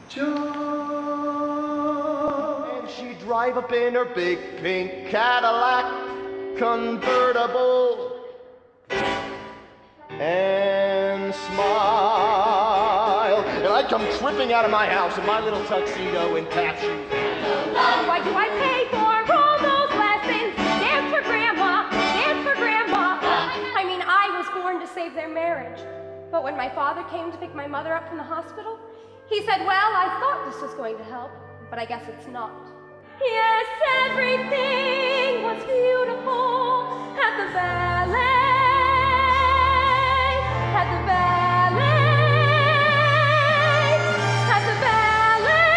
John. And she'd drive up in her big pink Cadillac convertible and smile. And I'd come tripping out of my house in my little tuxedo and tap shoes. Why do I pay for all those lessons? Dance for grandma, dance for grandma. I mean, I was born to save their marriage. But when my father came to pick my mother up from the hospital, he said, well, I thought this was going to help, but I guess it's not. Yes, everything was beautiful at the ballet, at the ballet, at the ballet.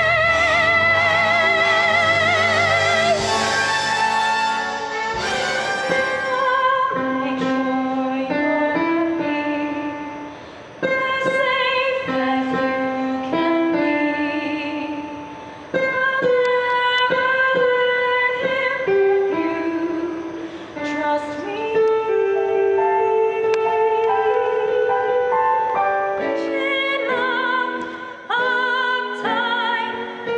Make sure you're happy, as safe as you can be. Trust me. Chin up, uptight.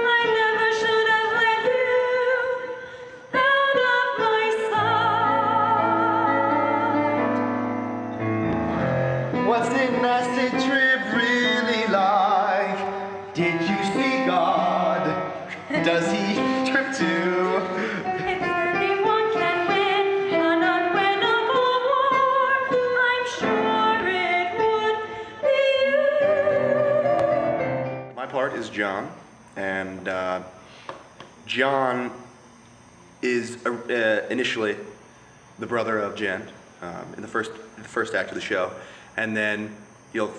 I never should have let you out of my sight. What's an acid trip really like? Did you see God? Does he trip too? If anyone can win an unwinnable war, I'm sure it would be you. My part is John, and John is initially the brother of Jen in the first act of the show, and then you'll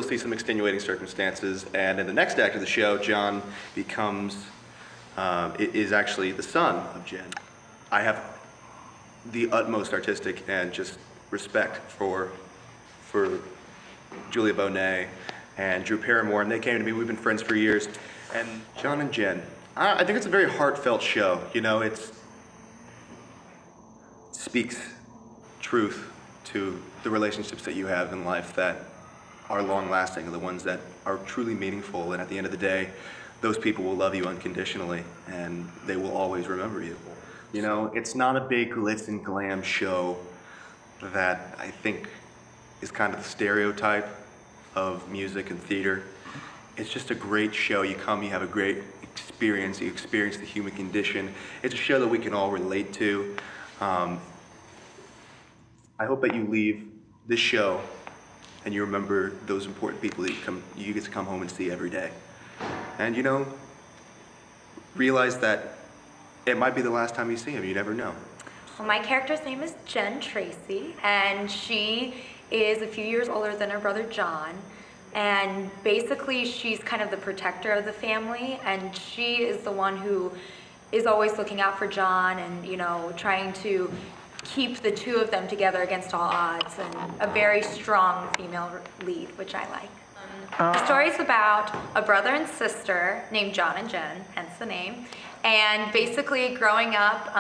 see some extenuating circumstances, and in the next act of the show, John becomes is actually the son of Jen. I have the utmost artistic and just respect for Julia Bonet and Drew Paramore, and they came to me. We've been friends for years, and John and Jen. I think it's a very heartfelt show. You know, it speaks truth to the relationships that you have in life that are long-lasting, the ones that are truly meaningful, and at the end of the day, those people will love you unconditionally, and they will always remember you. You know, it's not a big glitz and glam show that I think is kind of the stereotype of music and theater. It's just a great show. You come, you have a great experience, you experience the human condition. It's a show that we can all relate to. I hope that you leave this show and you remember those important people that you get to come home and see every day. And you know, realize that it might be the last time you see him, you never know. Well, my character's name is Jen Tracy, and she is a few years older than her brother John. And basically, she's kind of the protector of the family, and she is the one who is always looking out for John and, you know, trying to keep the two of them together against all odds, and a very strong female lead, which I like. The story's about a brother and sister named John and Jen, hence the name, and basically growing up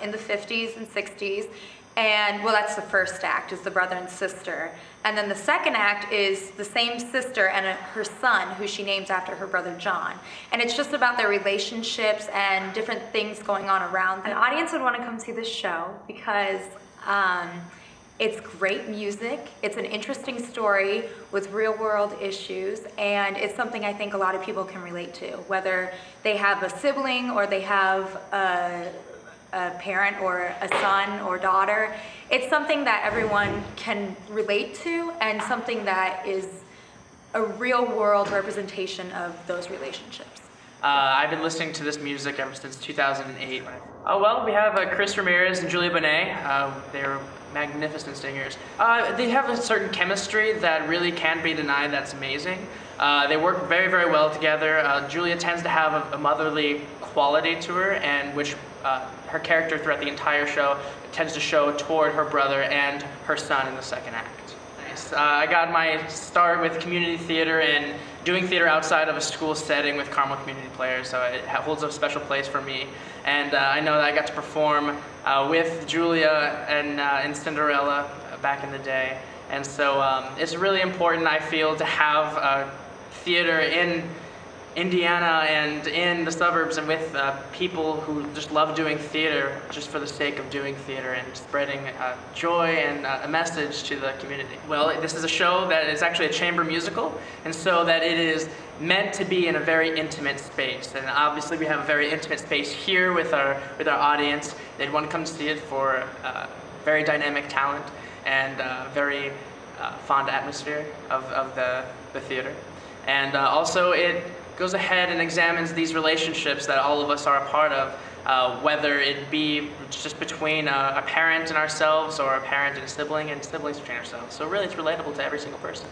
in the 50s and 60s, and well, that's the first act, is the brother and sister. And then the second act is the same sister and her son, who she names after her brother John. And it's just about their relationships and different things going on around them. An audience would want to come see this show because it's great music, it's an interesting story with real world issues, and it's something I think a lot of people can relate to, whether they have a sibling or they have a parent or a son or daughter. It's something that everyone can relate to, and something that is a real world representation of those relationships. I've been listening to this music ever since 2008. Oh well, we have Chris Ramirez and Julia Bonet. They're magnificent singers. They have a certain chemistry that really can't be denied. That's amazing. They work very, very well together. Julia tends to have a motherly quality to her, and which her character throughout the entire show tends to show toward her brother and her son in the second act. Nice. I got my start with community theater and doing theater outside of a school setting with Carmel community players, so it holds a special place for me. And I know that I got to perform with Julia and in Cinderella back in the day. And so it's really important, I feel, to have theater in Indiana and in the suburbs and with people who just love doing theater just for the sake of doing theater and spreading joy and a message to the community. Well, this is a show that is actually a chamber musical, and so that it is meant to be in a very intimate space. And obviously we have a very intimate space here with our audience. They'd want to come to see it for very dynamic talent and very fond atmosphere of the theater. And also it goes ahead and examines these relationships that all of us are a part of, whether it be just between a parent and ourselves, or a parent and a sibling, and siblings between ourselves. So really it's relatable to every single person.